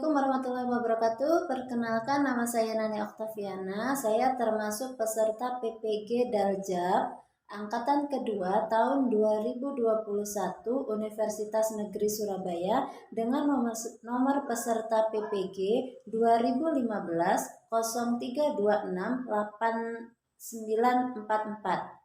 Assalamualaikum warahmatullahi wabarakatuh. Perkenalkan, nama saya Nani Oktaviana. Saya termasuk peserta PPG Daljab Angkatan kedua tahun 2021 Universitas Negeri Surabaya dengan nomor peserta PPG 2015 0326 8944.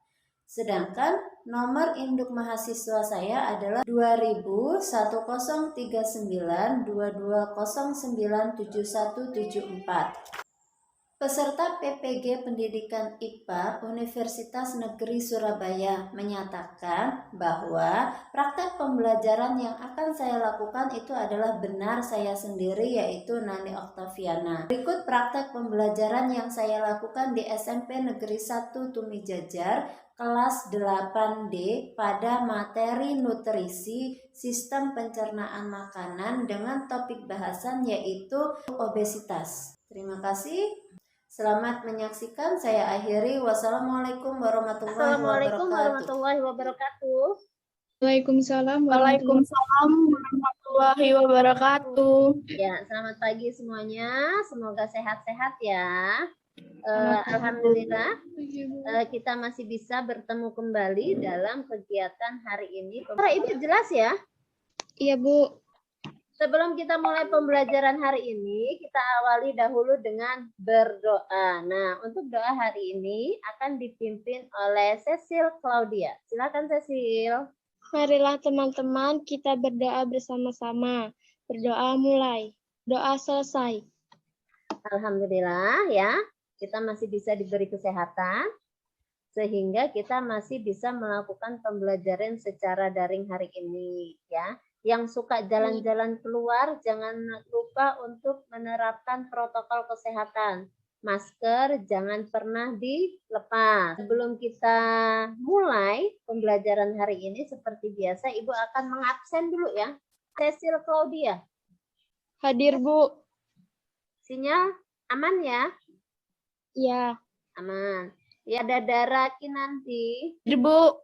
Sedangkan nomor induk mahasiswa saya adalah 2000 1039 22097174. Peserta PPG Pendidikan IPA Universitas Negeri Surabaya menyatakan bahwa praktek pembelajaran yang akan saya lakukan itu adalah benar saya sendiri, yaitu Nani Oktaviana. Berikut praktek pembelajaran yang saya lakukan di SMP Negeri 1 Tumi Jajar kelas 8D pada materi nutrisi sistem pencernaan makanan dengan topik bahasan yaitu obesitas. Terima kasih. Selamat menyaksikan. Saya akhiri. Wassalamualaikum warahmatullahi wabarakatuh. Waalaikumsalam warahmatullahi wabarakatuh. Ya, selamat pagi semuanya. Semoga sehat-sehat ya. Alhamdulillah kita masih bisa bertemu kembali dalam kegiatan hari ini. Ibu jelas ya? Iya, Bu. Sebelum kita mulai pembelajaran hari ini, kita awali dahulu dengan berdoa. Nah, untuk doa hari ini akan dipimpin oleh Cecil Claudia. Silakan Cecil. Marilah teman-teman kita berdoa bersama-sama. Berdoa mulai. Doa selesai. Alhamdulillah ya, kita masih bisa diberi kesehatan sehingga kita masih bisa melakukan pembelajaran secara daring hari ini ya. Yang suka jalan-jalan keluar, jangan lupa untuk menerapkan protokol kesehatan. Masker jangan pernah dilepas. Sebelum kita mulai pembelajaran hari ini, seperti biasa, Ibu akan mengabsen dulu ya. Cecil Claudia. Hadir, Bu. Sinyal aman ya? Iya. Aman. Ya, ada Dara Kinanti. Hadir, Bu.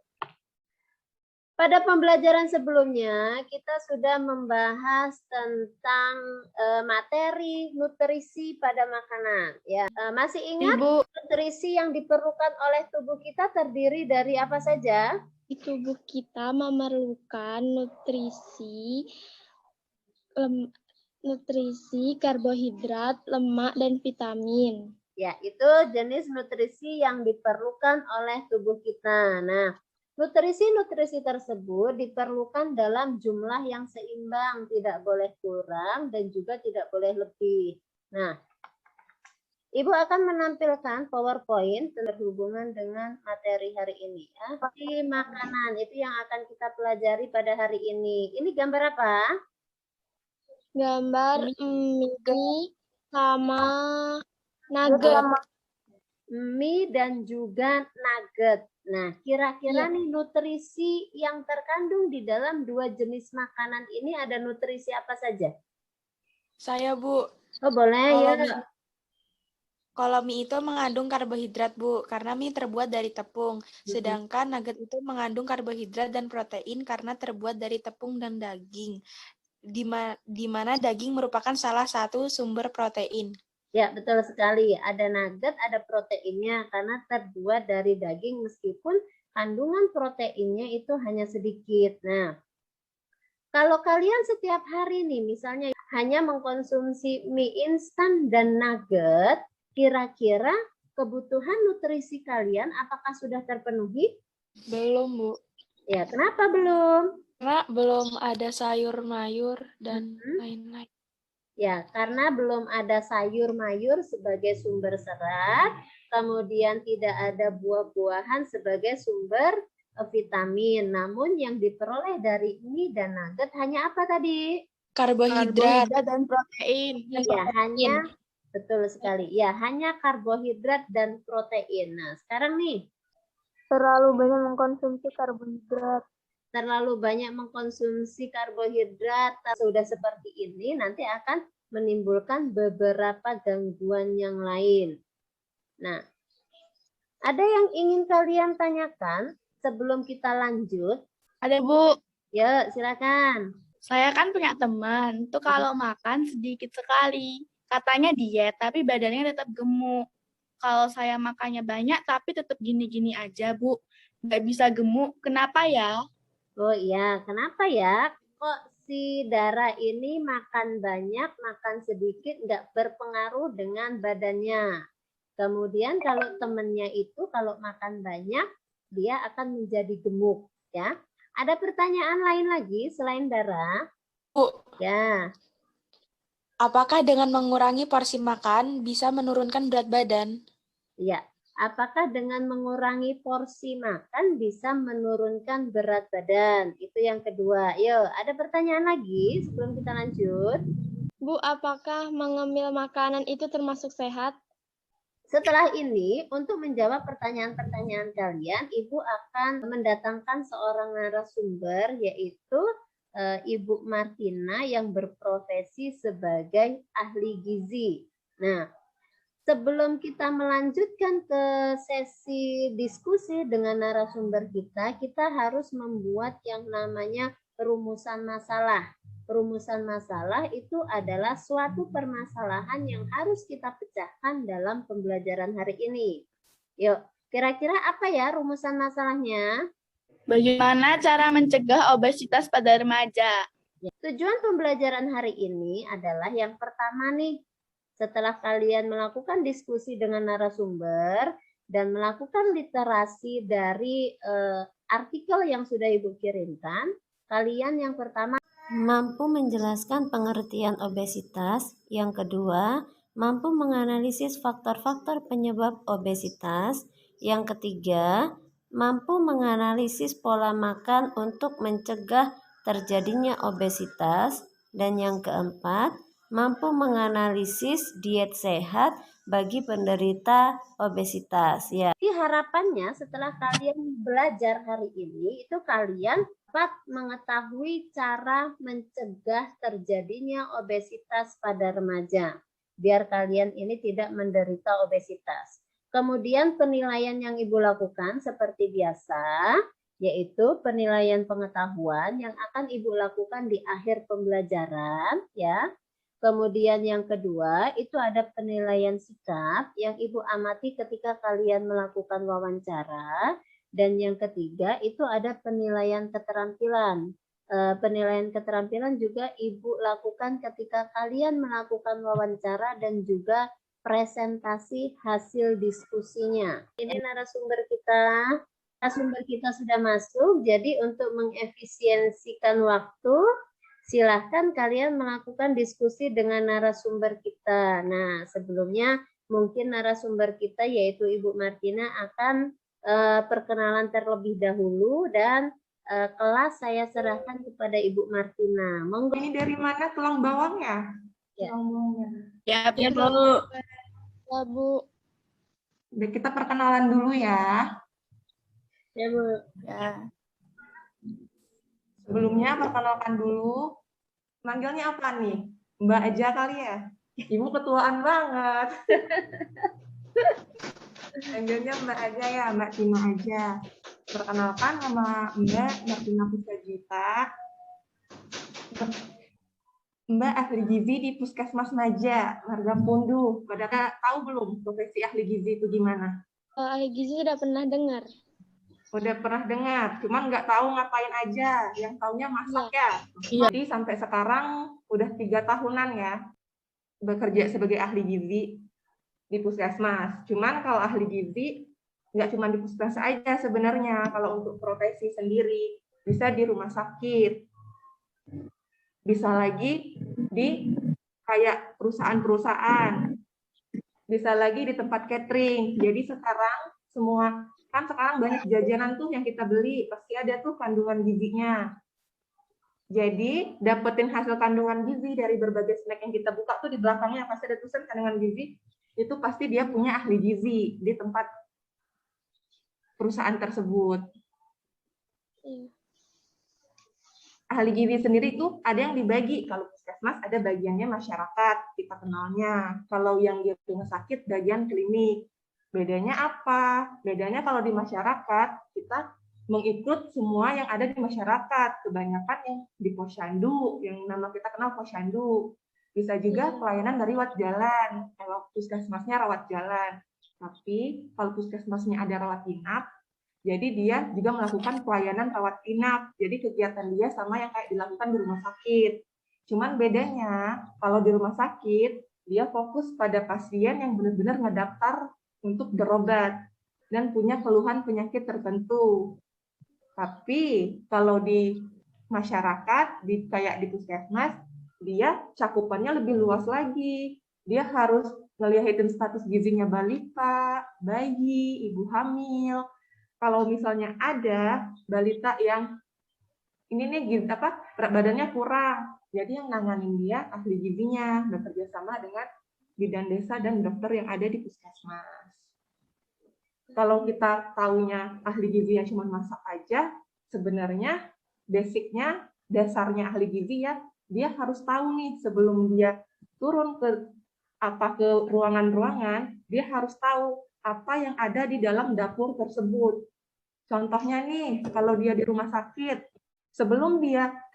Pada pembelajaran sebelumnya, kita sudah membahas tentang materi nutrisi pada makanan. Ya, masih ingat Ibu, nutrisi yang diperlukan oleh tubuh kita terdiri dari apa saja? tubuh kita memerlukan nutrisi, karbohidrat, lemak, dan vitamin. Ya, itu jenis nutrisi yang diperlukan oleh tubuh kita. Nah, nutrisi-nutrisi tersebut diperlukan dalam jumlah yang seimbang, tidak boleh kurang dan juga tidak boleh lebih. Nah, Ibu akan menampilkan PowerPoint berhubungan dengan materi hari ini ya. Di makanan itu yang akan kita pelajari pada hari ini. Ini gambar apa? Gambar mie sama nugget. Mie dan juga nugget. Nah, kira-kira nih nutrisi yang terkandung di dalam dua jenis makanan ini ada nutrisi apa saja? Saya, Bu. Oh, boleh ya. Kalau mie itu mengandung karbohidrat, Bu, karena mie terbuat dari tepung. Sedangkan nugget itu mengandung karbohidrat dan protein karena terbuat dari tepung dan daging. Di mana daging merupakan salah satu sumber protein. Ya, betul sekali. Ada nugget, ada proteinnya karena terbuat dari daging meskipun kandungan proteinnya itu hanya sedikit. Nah, kalau kalian setiap hari nih misalnya hanya mengkonsumsi mie instan dan nugget, kira-kira kebutuhan nutrisi kalian apakah sudah terpenuhi? Belum, Bu. Ya, kenapa belum? Karena belum ada sayur mayur dan lain-lain. Ya, karena belum ada sayur-mayur sebagai sumber serat, kemudian tidak ada buah-buahan sebagai sumber vitamin. Namun yang diperoleh dari mie dan nugget hanya apa tadi? Karbohidrat dan protein. Ya, hanya betul sekali. Ya, hanya karbohidrat dan protein. Nah, sekarang nih Terlalu banyak mengkonsumsi karbohidrat. terlalu banyak mengkonsumsi karbohidrat sudah seperti ini nanti akan menimbulkan beberapa gangguan yang lain. Nah, ada yang ingin kalian tanyakan sebelum kita lanjut? Ada, Bu. Ya, silakan. Saya kan punya teman, tuh kalau makan sedikit sekali. Katanya diet, tapi badannya tetap gemuk. Kalau saya makannya banyak, tapi tetap gini-gini aja, Bu. Nggak bisa gemuk. Kenapa ya? Oh iya, kenapa ya? Kok si Dara ini makan banyak, makan sedikit, nggak berpengaruh dengan badannya. Kemudian kalau temennya itu kalau makan banyak, dia akan menjadi gemuk. Ya, ada pertanyaan lain lagi selain Dara? Bu, Ya, apakah dengan mengurangi porsi makan bisa menurunkan berat badan? ya. Apakah dengan mengurangi porsi makan bisa menurunkan berat badan? Itu yang kedua. Yuk, ada pertanyaan lagi sebelum kita lanjut? Bu, apakah mengemil makanan itu termasuk sehat? Setelah ini, untuk menjawab pertanyaan-pertanyaan kalian, Ibu akan mendatangkan seorang narasumber, yaitu Ibu Martina yang berprofesi sebagai ahli gizi. Nah, sebelum kita melanjutkan ke sesi diskusi dengan narasumber kita harus membuat yang namanya rumusan masalah. Rumusan masalah itu adalah suatu permasalahan yang harus kita pecahkan dalam pembelajaran hari ini. Yuk, kira-kira apa ya rumusan masalahnya? Bagaimana cara mencegah obesitas pada remaja? Tujuan pembelajaran hari ini adalah yang pertama nih, setelah kalian melakukan diskusi dengan narasumber dan melakukan literasi dari artikel yang sudah Ibu kirimkan, kalian yang pertama Mampu menjelaskan pengertian obesitas. Yang kedua, mampu menganalisis faktor-faktor penyebab obesitas. Yang ketiga, mampu menganalisis pola makan untuk mencegah terjadinya obesitas. Dan yang keempat, mampu menganalisis diet sehat bagi penderita obesitas. Ya. Jadi harapannya setelah kalian belajar hari ini, itu kalian dapat mengetahui cara mencegah terjadinya obesitas pada remaja. Biar kalian ini tidak menderita obesitas. Kemudian penilaian yang Ibu lakukan seperti biasa, yaitu penilaian pengetahuan yang akan Ibu lakukan di akhir pembelajaran, ya. Kemudian yang kedua, itu ada penilaian sikap yang Ibu amati ketika kalian melakukan wawancara. Dan yang ketiga, itu ada penilaian keterampilan. Penilaian keterampilan juga Ibu lakukan ketika kalian melakukan wawancara dan juga presentasi hasil diskusinya. Ini narasumber kita sudah masuk, jadi untuk mengefisiensikan waktu, silahkan kalian melakukan diskusi dengan narasumber kita. Nah, sebelumnya mungkin narasumber kita yaitu Ibu Martina akan perkenalan terlebih dahulu dan kelas saya serahkan kepada Ibu Martina. Monggo. Ini dari mana tulang bawangnya? Ya. Ya, Ya, Bu. Ya, Bu. Udah, kita perkenalan dulu ya. Ya, Bu. Ya. Sebelumnya perkenalkan dulu. Manggilnya apa nih? Mbak aja kali ya? Ibu ketuaan banget. Manggilnya Mbak aja ya, Mbak Tina aja. Perkenalkan nama Mbak Martina Pusajita. Mbak ahli gizi di Puskesmas Maja, Marga Punduh. Pada tahu belum profesi ahli gizi itu gimana? Ahli gizi sudah pernah dengar. Udah pernah dengar, cuman nggak tahu ngapain aja. Yang taunya masak ya. Iya. Jadi sampai sekarang udah 3 tahunan ya bekerja sebagai ahli gizi di Puskesmas. Cuman kalau ahli gizi nggak cuma di Puskesmas aja sebenarnya. Kalau untuk profesi sendiri bisa di rumah sakit, bisa lagi di kayak perusahaan-perusahaan, bisa lagi di tempat catering. Jadi sekarang semua kan sekarang banyak jajanan tuh yang kita beli, pasti ada tuh kandungan gizinya. Jadi dapetin hasil kandungan gizi dari berbagai snack yang kita buka tuh di belakangnya pasti ada tulisan kandungan gizi, itu pasti dia punya ahli gizi di tempat perusahaan tersebut. Ahli gizi sendiri itu ada yang dibagi, kalau Puskesmas ada bagiannya masyarakat, kita kenalnya. Kalau yang di rumah sakit bagian klinik. Bedanya apa? Bedanya kalau di masyarakat kita mengikut semua yang ada di masyarakat. Kebanyakan yang di posyandu, yang nama kita kenal posyandu. Bisa juga pelayanan dari rawat jalan. Kalau puskesmasnya rawat jalan. Tapi kalau puskesmasnya ada rawat inap, jadi dia juga melakukan pelayanan rawat inap. Jadi kegiatan dia sama yang kayak dilakukan di rumah sakit. Cuman bedanya kalau di rumah sakit, dia fokus pada pasien yang benar-benar ngedaftar untuk berobat dan punya keluhan penyakit tertentu. Tapi kalau di masyarakat, kayak di puskesmas, dia cakupannya lebih luas lagi. Dia harus ngeliatin status gizinya balita, bayi, ibu hamil. Kalau misalnya ada balita yang ini nih berat badannya kurang, jadi yang nanganin dia ahli gizinya, bekerja sama dengan bidan desa dan dokter yang ada di puskesmas. Kalau kita taunya ahli gizi yang cuma masak aja, sebenarnya basicnya, dasarnya ahli gizi ya, dia harus tahu nih sebelum dia turun ke ruangan-ruangan, dia harus tahu apa yang ada di dalam dapur tersebut. Contohnya nih, kalau dia di rumah sakit, sebelum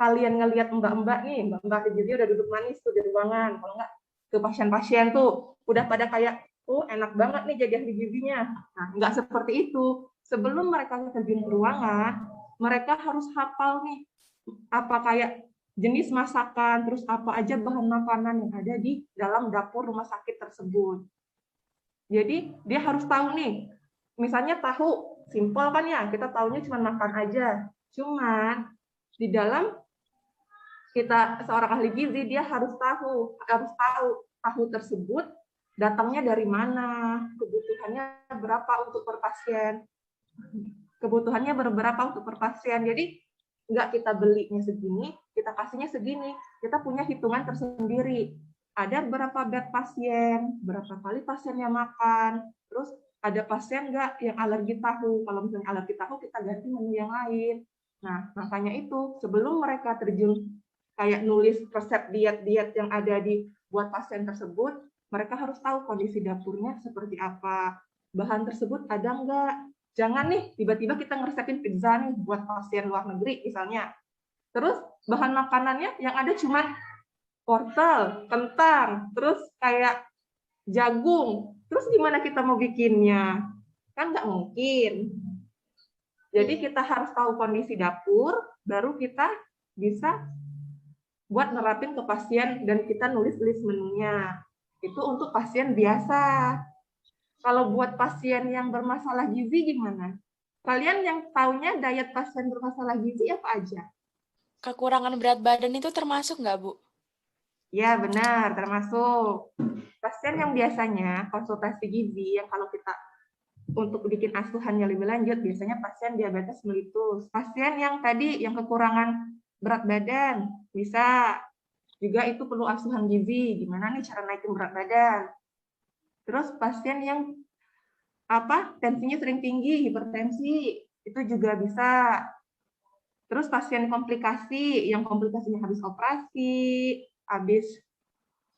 kalian ngelihat mbak-mbak nih, mbak-mbak gizi udah duduk manis tuh di ruangan, kalau nggak ke pasien-pasien tuh, udah pada kayak, oh enak banget nih jadi ahli gizinya. Nah, nggak seperti itu. Sebelum mereka terjun ke ruangan, mereka harus hafal nih, apa kayak jenis masakan, terus apa aja bahan makanan yang ada di dalam dapur rumah sakit tersebut. Jadi dia harus tahu nih, misalnya tahu, simpel kan ya, kita tahunya cuma makan aja. Cuman di dalam kita seorang ahli gizi, dia harus tahu tahu tersebut datangnya dari mana, kebutuhannya berapa untuk per pasien. Kebutuhannya berapa untuk per pasien. Jadi nggak kita belinya segini, kita kasihnya segini. Kita punya hitungan tersendiri. Ada berapa bed pasien, berapa kali pasiennya makan, terus ada pasien nggak yang alergi tahu. Kalau misalnya alergi tahu, kita ganti menu yang lain. Nah, makanya itu sebelum mereka terjun kayak nulis resep diet-diet yang ada di buat pasien tersebut, mereka harus tahu kondisi dapurnya seperti apa. Bahan tersebut ada nggak? Jangan nih, tiba-tiba kita ngeresepin pizza nih buat pasien luar negeri misalnya. Terus bahan makanannya yang ada cuma wortel, kentang, terus kayak jagung. Terus gimana kita mau bikinnya? Kan nggak mungkin. Jadi kita harus tahu kondisi dapur, baru kita bisa buat nerapin ke pasien dan kita nulis list menunya. Itu untuk pasien biasa. Kalau buat pasien yang bermasalah gizi gimana? Kalian yang taunya diet pasien bermasalah gizi apa aja? Kekurangan berat badan itu termasuk nggak, Bu? Ya, benar, termasuk. Pasien yang biasanya konsultasi gizi, yang kalau kita untuk bikin asuhannya lebih lanjut, biasanya pasien diabetes mellitus. Pasien yang tadi, yang kekurangan berat badan, bisa. Juga itu perlu asuhan gizi. Gimana nih cara naikin berat badan? Terus pasien yang tensinya sering tinggi, hipertensi, itu juga bisa. Terus pasien komplikasi, yang komplikasinya habis operasi, habis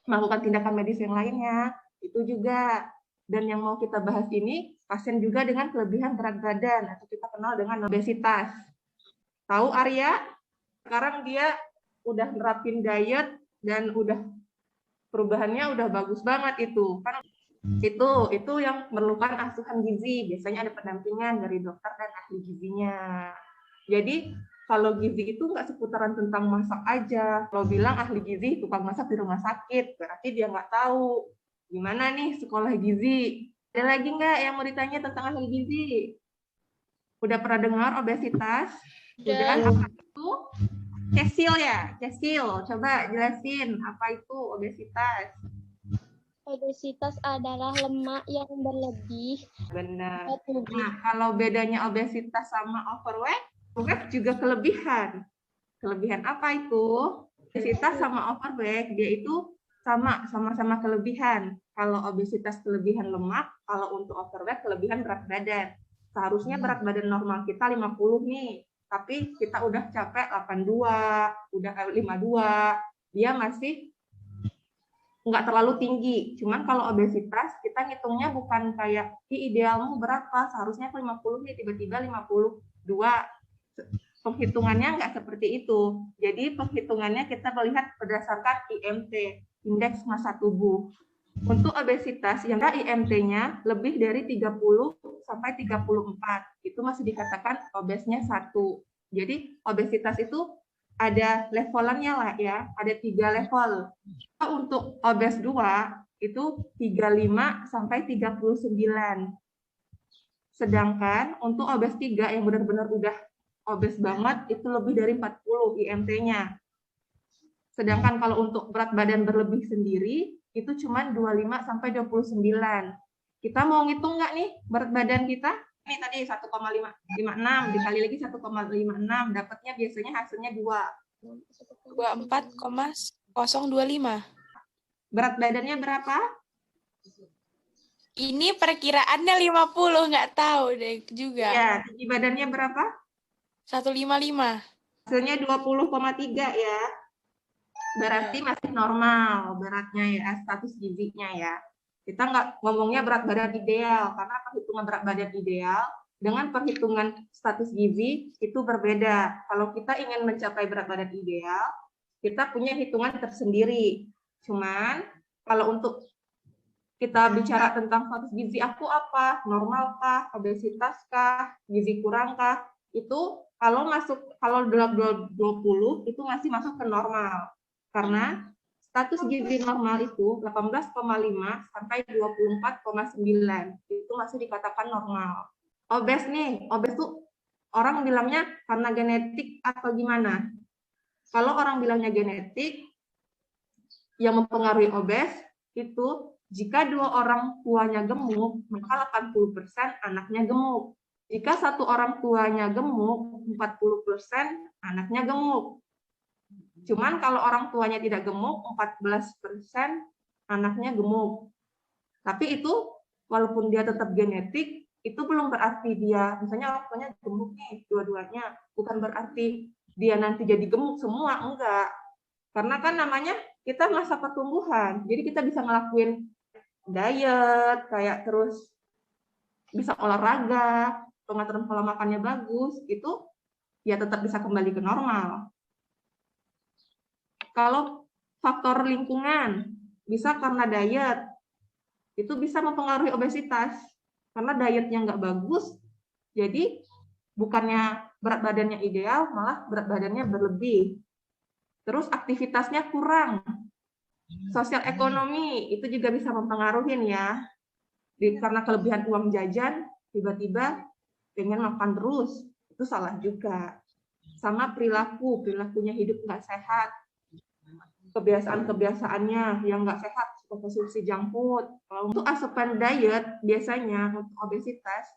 melakukan tindakan medis yang lainnya, itu juga. Dan yang mau kita bahas ini, pasien juga dengan kelebihan berat badan, atau kita kenal dengan obesitas. Tahu Arya? Sekarang dia udah nerapin diet, dan perubahannya udah bagus banget itu. Kan itu yang memerlukan asuhan gizi. Biasanya ada pendampingan dari dokter dan ahli gizinya. Jadi kalau gizi itu nggak seputaran tentang masak aja. Kalau bilang ahli gizi tukang masak di rumah sakit, berarti dia nggak tahu gimana nih sekolah gizi. Ada lagi nggak yang mau ditanya tentang ahli gizi? Udah pernah dengar obesitas? Udah. Apa itu? Cecil ya? Cecil, coba jelasin apa itu obesitas. Obesitas adalah lemak yang berlebih. Benar. Nah, kalau bedanya obesitas sama overweight juga kelebihan. Kelebihan apa itu? Obesitas sama overweight, dia itu sama-sama kelebihan. Kalau obesitas kelebihan lemak, kalau untuk overweight kelebihan berat badan. Seharusnya berat badan normal kita 50 nih, tapi kita udah capek 82, udah 52, dia masih nggak terlalu tinggi. Cuman kalau obesitas, kita ngitungnya bukan kayak, idealmu berapa, seharusnya 50 nih, tiba-tiba 50. 2. Penghitungannya nggak seperti itu. Jadi penghitungannya kita melihat berdasarkan IMT, indeks massa tubuh. Untuk obesitas yang IMT-nya lebih dari 30 sampai 34, itu masih dikatakan obesnya 1. Jadi obesitas itu ada levelannya lah ya, ada 3 level. Untuk obes 2 itu 35 sampai 39. Sedangkan untuk obes 3 yang benar-benar udah obes banget itu lebih dari 40 IMT-nya. Sedangkan kalau untuk berat badan berlebih sendiri itu cuma 25 sampai 29. Kita mau ngitung nggak nih berat badan kita? Ini tadi 1,56 dikali lagi 1,56, dapatnya biasanya hasilnya 24,025. Berat badannya berapa? Ini perkiraannya 50, nggak tahu deh juga. Ya, tinggi badannya berapa? 155. Hasilnya 20,3 ya. Berarti masih normal beratnya ya, status gizinya ya. Kita nggak ngomongnya berat badan ideal, karena perhitungan berat badan ideal dengan perhitungan status gizi itu berbeda. Kalau kita ingin mencapai berat badan ideal, kita punya hitungan tersendiri. Cuman kalau untuk kita bicara tentang status gizi aku apa, normal kah, obesitas kah, gizi kurang kah, itu kalau 20 itu masih masuk ke normal. Karena status gizi normal itu 18,5 sampai 24,9 itu masih dikatakan normal. Obes nih, obes tuh orang bilangnya karena genetik atau gimana? Kalau orang bilangnya genetik, yang mempengaruhi obes itu jika 2 orang tuanya gemuk, maka 80% anaknya gemuk. Jika 1 orang tuanya gemuk, 40% anaknya gemuk. Cuman kalau orang tuanya tidak gemuk, 14% anaknya gemuk. Tapi itu walaupun dia tetap genetik, itu belum berarti dia, misalnya orang tuanya gemuk nih, dua-duanya, bukan berarti dia nanti jadi gemuk semua, enggak. Karena kan namanya kita masa pertumbuhan, jadi kita bisa ngelakuin diet, kayak terus bisa olahraga, pengaturan pola makannya bagus, itu ya tetap bisa kembali ke normal. Kalau faktor lingkungan, bisa karena diet, itu bisa mempengaruhi obesitas. Karena dietnya nggak bagus, jadi bukannya berat badannya ideal, malah berat badannya berlebih. Terus aktivitasnya kurang. Sosial ekonomi, itu juga bisa mempengaruhi ya. Karena kelebihan uang jajan, tiba-tiba pengen makan terus, itu salah juga. Sama perilakunya hidup nggak sehat. Kebiasaan-kebiasaannya yang nggak sehat, konsumsi junk food. Kalau untuk asupan diet, biasanya untuk obesitas,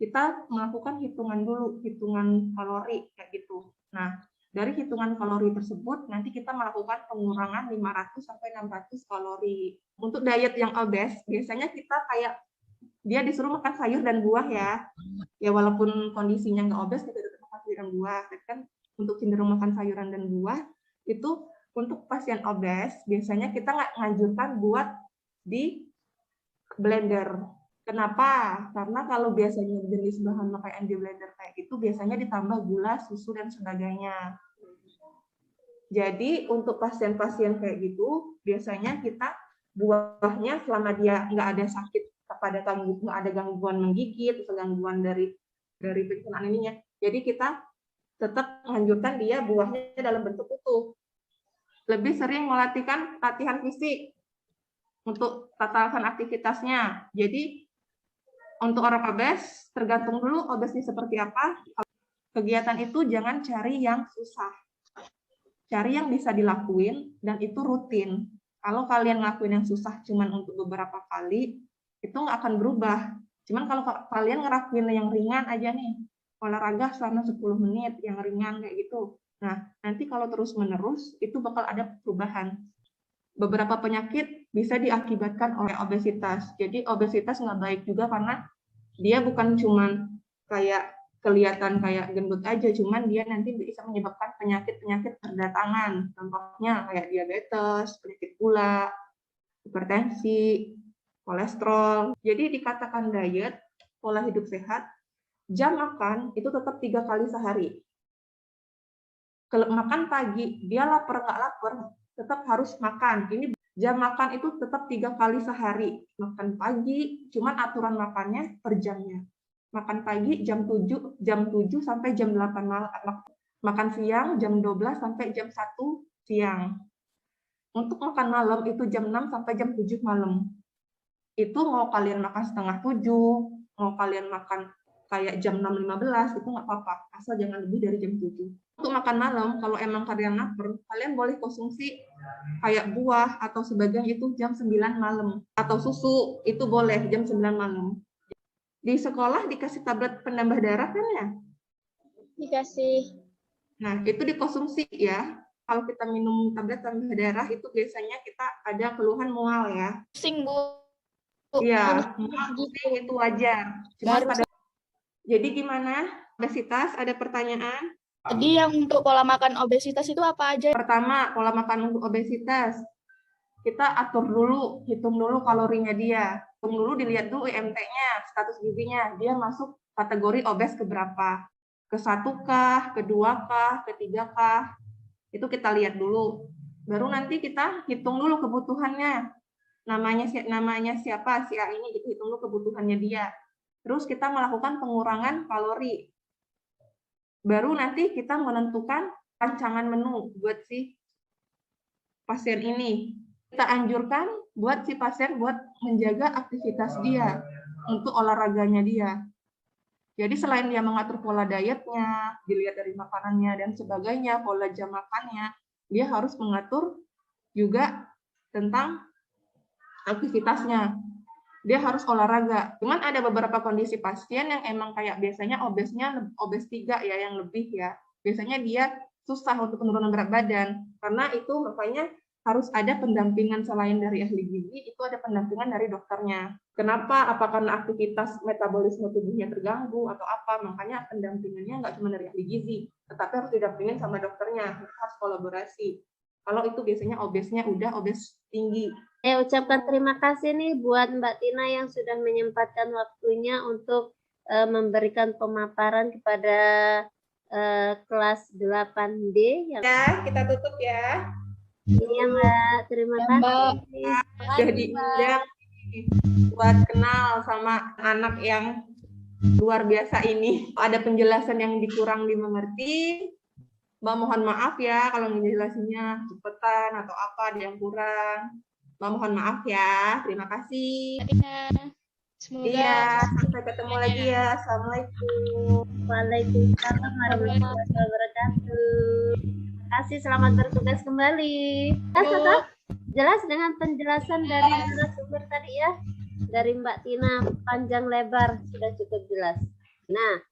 kita melakukan hitungan dulu, hitungan kalori kayak gitu. Nah, dari hitungan kalori tersebut, nanti kita melakukan pengurangan 500-600 kalori. Untuk diet yang obes, biasanya kita kayak, dia disuruh makan sayur dan buah ya. Ya walaupun kondisinya nggak obes, kita tetap makan sayur dan buah. Tapi kan untuk cenderung makan sayuran dan buah, itu untuk pasien obes, biasanya kita nggak nganjurkan buat di blender. Kenapa? Karena kalau biasanya jenis bahan makanan di blender kayak gitu, biasanya ditambah gula, susu, dan sebagainya. Jadi untuk pasien-pasien kayak gitu, biasanya kita buahnya selama dia nggak ada sakit nggak ada gangguan menggigit atau gangguan dari pencernaan ininya. Jadi kita tetap menganjurkan dia buahnya dalam bentuk utuh. Lebih sering melatihkan latihan fisik untuk tatakan aktivitasnya. Jadi untuk orang obes, tergantung dulu obesnya seperti apa. Kegiatan itu jangan cari yang susah. Cari yang bisa dilakuin dan itu rutin. Kalau kalian ngelakuin yang susah cuman untuk beberapa kali, itu nggak akan berubah. Cuman kalau kalian ngelakuin yang ringan aja nih, olahraga selama 10 menit, yang ringan kayak gitu. Nah, nanti kalau terus-menerus, itu bakal ada perubahan. Beberapa penyakit bisa diakibatkan oleh obesitas. Jadi obesitas nggak baik juga karena dia bukan cuman kayak kelihatan kayak gendut aja, cuman dia nanti bisa menyebabkan penyakit-penyakit berdatangan. Contohnya kayak diabetes, penyakit gula, hipertensi, kolesterol. Jadi dikatakan diet, pola hidup sehat, jam makan itu tetap 3 kali sehari. Kalau makan pagi, dia lapar nggak lapar, tetap harus makan. Ini jam makan itu tetap 3 kali sehari. Makan pagi, cuman aturan makannya per jamnya. Makan pagi jam 7 sampai jam 8 malam. Makan siang jam 12 sampai jam 1 siang. Untuk makan malam itu jam 6 sampai jam 7 malam. Itu mau kalian makan setengah 7, mau kalian makan kayak jam 6.15, itu nggak apa-apa. Asal jangan lebih dari jam 7. Untuk makan malam, kalau emang kalian lapar, kalian boleh konsumsi kayak buah atau sebagian itu jam 9 malam. Atau susu, itu boleh jam 9 malam. Di sekolah dikasih tablet penambah darah kan ya? Dikasih. Nah, itu dikonsumsi ya. Kalau kita minum tablet penambah darah, itu biasanya kita ada keluhan mual ya. Pusing, Bu. Iya, mual pusing itu wajar. Jadi gimana? Obesitas, ada pertanyaan? Jadi yang untuk pola makan obesitas itu apa aja? Pertama, pola makan untuk obesitas. Kita atur dulu, hitung dulu kalorinya dia. Hitung dulu, dilihat dulu IMT-nya, status gizinya. Dia masuk kategori obes ke berapa? Ke 1 kah? Ke 2 kah? Ke 3 kah? Itu kita lihat dulu. Baru nanti kita hitung dulu kebutuhannya. Namanya siapa? Si A ini, kita hitung dulu kebutuhannya dia. Terus kita melakukan pengurangan kalori. Baru nanti kita menentukan rancangan menu buat si pasien ini. Kita anjurkan buat si pasien buat menjaga aktivitas dia, untuk olahraganya dia. Jadi selain dia mengatur pola dietnya, dilihat dari makanannya dan sebagainya, pola jam makannya, dia harus mengatur juga tentang aktivitasnya. Dia harus olahraga. Cuman ada beberapa kondisi pasien yang emang kayak biasanya obesnya obes 3 ya, yang lebih ya. Biasanya dia susah untuk penurunan berat badan. Karena itu makanya harus ada pendampingan selain dari ahli gizi, itu ada pendampingan dari dokternya. Kenapa? Apakah karena aktivitas metabolisme tubuhnya terganggu atau apa? Makanya pendampingannya nggak cuma dari ahli gizi, tetapi harus didampingin sama dokternya. Harus kolaborasi. Kalau itu biasanya obesnya udah obes tinggi. Ucapkan terima kasih nih buat Mbak Tina yang sudah menyempatkan waktunya untuk memberikan pemaparan kepada kelas 8D. Ya, kita tutup ya. Iya Mbak, terima kasih. Sudah diundang buat kenal sama anak yang luar biasa ini. Ada penjelasan yang dikurang dimengerti, Mbak mohon maaf ya kalau menjelaskannya cepetan atau apa ada yang kurang. Mbak mohon maaf ya. Terima kasih. Semoga Iya, sampai ketemu lagi ya. Assalamualaikum. Waalaikumsalam warahmatullahi wabarakatuh. Terima kasih, selamat bertugas kembali. Tetap jelas dengan penjelasan dari narasumber tadi ya, dari Mbak Tina, panjang lebar sudah cukup jelas. Nah,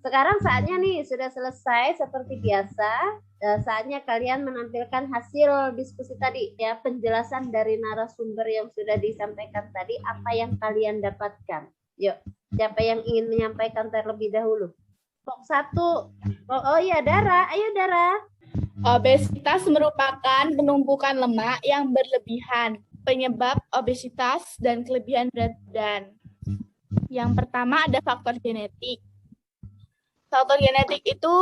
sekarang saatnya nih sudah selesai seperti biasa. Saatnya kalian menampilkan hasil diskusi tadi ya, penjelasan dari narasumber yang sudah disampaikan tadi, apa yang kalian dapatkan. Yuk, siapa yang ingin menyampaikan terlebih dahulu? Pok 1. Oh iya, Dara. Ayo Dara. Obesitas merupakan penumpukan lemak yang berlebihan, penyebab obesitas dan kelebihan berat badan. Yang pertama ada faktor genetik. Faktor genetik itu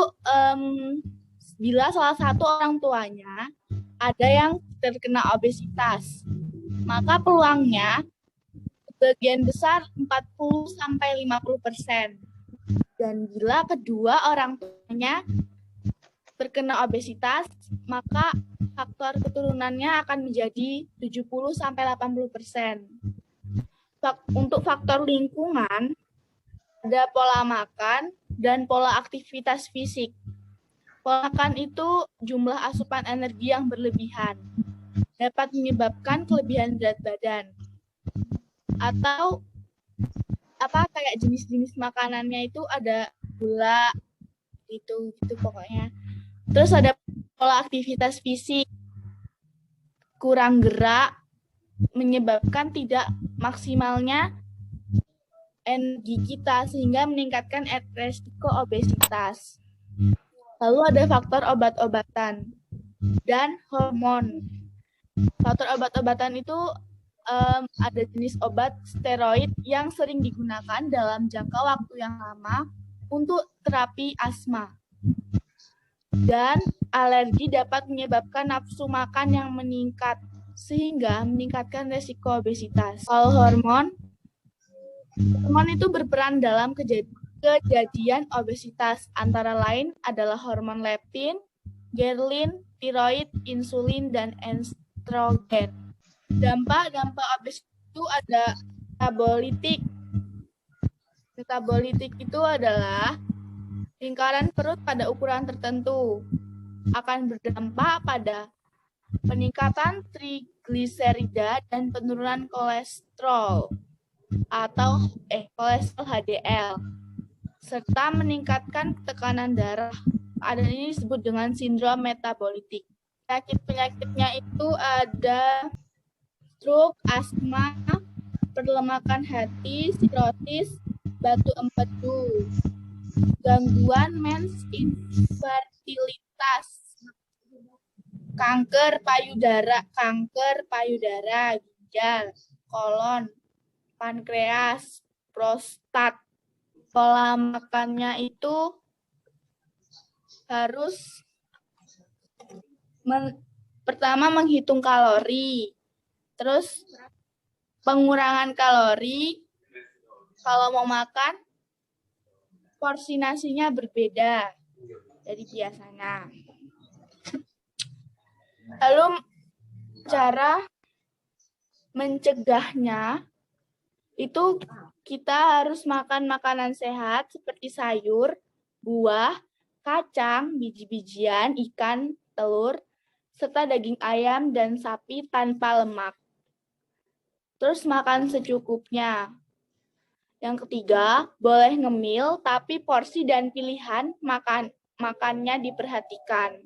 bila salah satu orang tuanya ada yang terkena obesitas, maka peluangnya sebagian besar 40-50%. Dan bila kedua orang tuanya terkena obesitas, maka faktor keturunannya akan menjadi 70-80%. Untuk faktor lingkungan, ada pola makan dan pola aktivitas fisik. Pola makan itu jumlah asupan energi yang berlebihan, dapat menyebabkan kelebihan berat badan. Atau kayak jenis-jenis makanannya itu ada gula, gitu pokoknya. Terus ada pola aktivitas fisik, kurang gerak, menyebabkan tidak maksimalnya energi kita sehingga meningkatkan resiko obesitas. Lalu ada faktor obat-obatan dan hormon. Faktor obat-obatan itu ada jenis obat steroid yang sering digunakan dalam jangka waktu yang lama untuk terapi asma. Dan alergi dapat menyebabkan nafsu makan yang meningkat, sehingga meningkatkan resiko obesitas. Kalau hormon itu berperan dalam kejadian obesitas, antara lain adalah hormon leptin, ghrelin, tiroid, insulin, dan estrogen. Dampak obesitas itu ada metabolitik. Metabolitik itu adalah lingkaran perut pada ukuran tertentu, akan berdampak pada peningkatan trigliserida dan penurunan kolesterol atau kolesterol HDL, serta meningkatkan tekanan darah. Keadaan ini disebut dengan sindrom metabolitik. Penyakit-penyakitnya itu ada stroke, asma, perlemakan hati, sirosis, batu empedu, gangguan mens infertilitas, kanker payudara, ginjal, kolon, pankreas, prostat. Pola makannya itu harus pertama menghitung kalori, terus pengurangan kalori. Kalau mau makan, porsi nasinya berbeda dari biasanya. Lalu cara mencegahnya itu kita harus makan makanan sehat seperti sayur, buah, kacang, biji-bijian, ikan, telur, serta daging ayam dan sapi tanpa lemak. Terus makan secukupnya. Yang ketiga, boleh ngemil, tapi porsi dan pilihan makannya diperhatikan.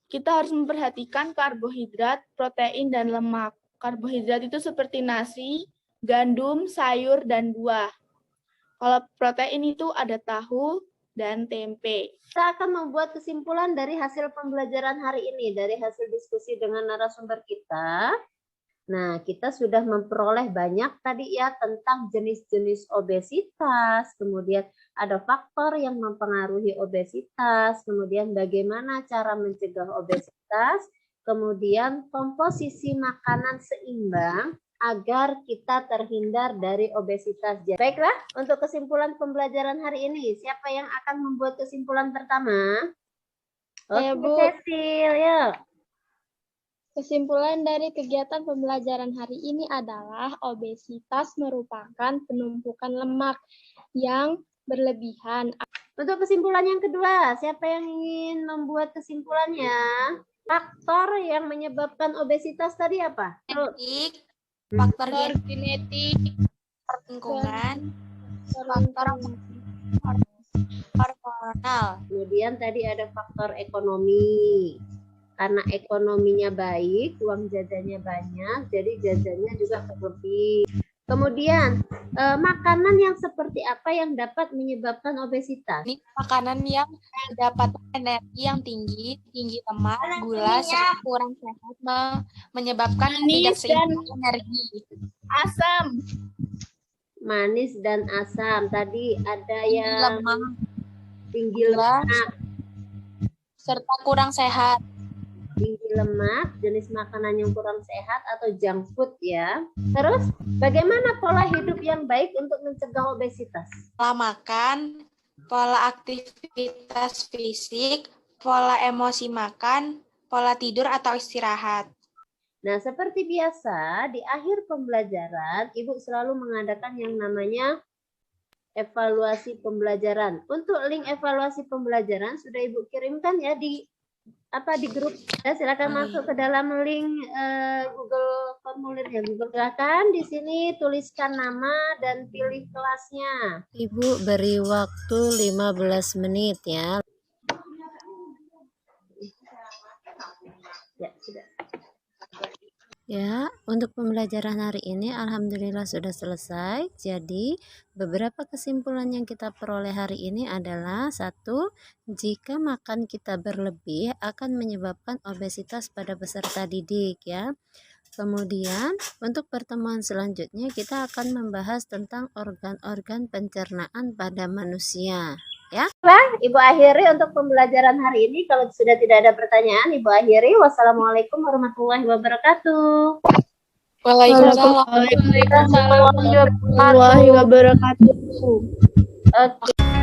Kita harus memperhatikan karbohidrat, protein, dan lemak. Karbohidrat itu seperti nasi, gandum, sayur, dan buah. Kalau protein itu ada tahu dan tempe. Kita akan membuat kesimpulan dari hasil pembelajaran hari ini, dari hasil diskusi dengan narasumber kita. Nah, kita sudah memperoleh banyak tadi ya tentang jenis-jenis obesitas, kemudian ada faktor yang mempengaruhi obesitas, kemudian bagaimana cara mencegah obesitas, kemudian komposisi makanan seimbang agar kita terhindar dari obesitas. Baiklah, untuk kesimpulan pembelajaran hari ini, siapa yang akan membuat kesimpulan pertama? Saya, Oke, Bu. Cecil, ya. Kesimpulan dari kegiatan pembelajaran hari ini adalah obesitas merupakan penumpukan lemak yang berlebihan. Untuk kesimpulan yang kedua, siapa yang ingin membuat kesimpulannya? Faktor yang menyebabkan obesitas tadi apa? Genetik, faktor Genetik, lingkungan, faktor hormonal. Kemudian tadi ada faktor ekonomi. Karena ekonominya baik, uang jajannya banyak, jadi jajannya juga berlebih. Kemudian, makanan yang seperti apa yang dapat menyebabkan obesitas? Ini makanan yang dapat energi yang tinggi lemak, gula, serta kurang sehat menyebabkan tidak seimbang energi. Asam. Manis dan asam. Tadi ada yang Lemak, tinggi gula, lemak. serta kurang sehat. Tinggi lemak, jenis makanan yang kurang sehat atau junk food ya. Terus, bagaimana pola hidup yang baik untuk mencegah obesitas? Pola makan, pola aktivitas fisik, pola emosi makan, pola tidur atau istirahat. Nah, seperti biasa, di akhir pembelajaran, Ibu selalu mengadakan yang namanya evaluasi pembelajaran. Untuk link evaluasi pembelajaran sudah Ibu kirimkan ya di grup. Ya, silakan masuk ke dalam link Google formulir ya. Google, silakan di sini tuliskan nama dan pilih kelasnya. Ibu beri waktu 15 menit ya. Ya, sudah. Ya, untuk pembelajaran hari ini alhamdulillah sudah selesai. Jadi, beberapa kesimpulan yang kita peroleh hari ini adalah: 1. Jika makan kita berlebih akan menyebabkan obesitas pada peserta didik ya. Kemudian, untuk pertemuan selanjutnya kita akan membahas tentang organ-organ pencernaan pada manusia. Ibu akhiri untuk pembelajaran hari ini. Kalau sudah tidak ada pertanyaan, Ibu akhiri. Wassalamualaikum warahmatullahi wabarakatuh. Waalaikumsalam. Waalaikumsalam warahmatullahi wabarakatuh. Oke.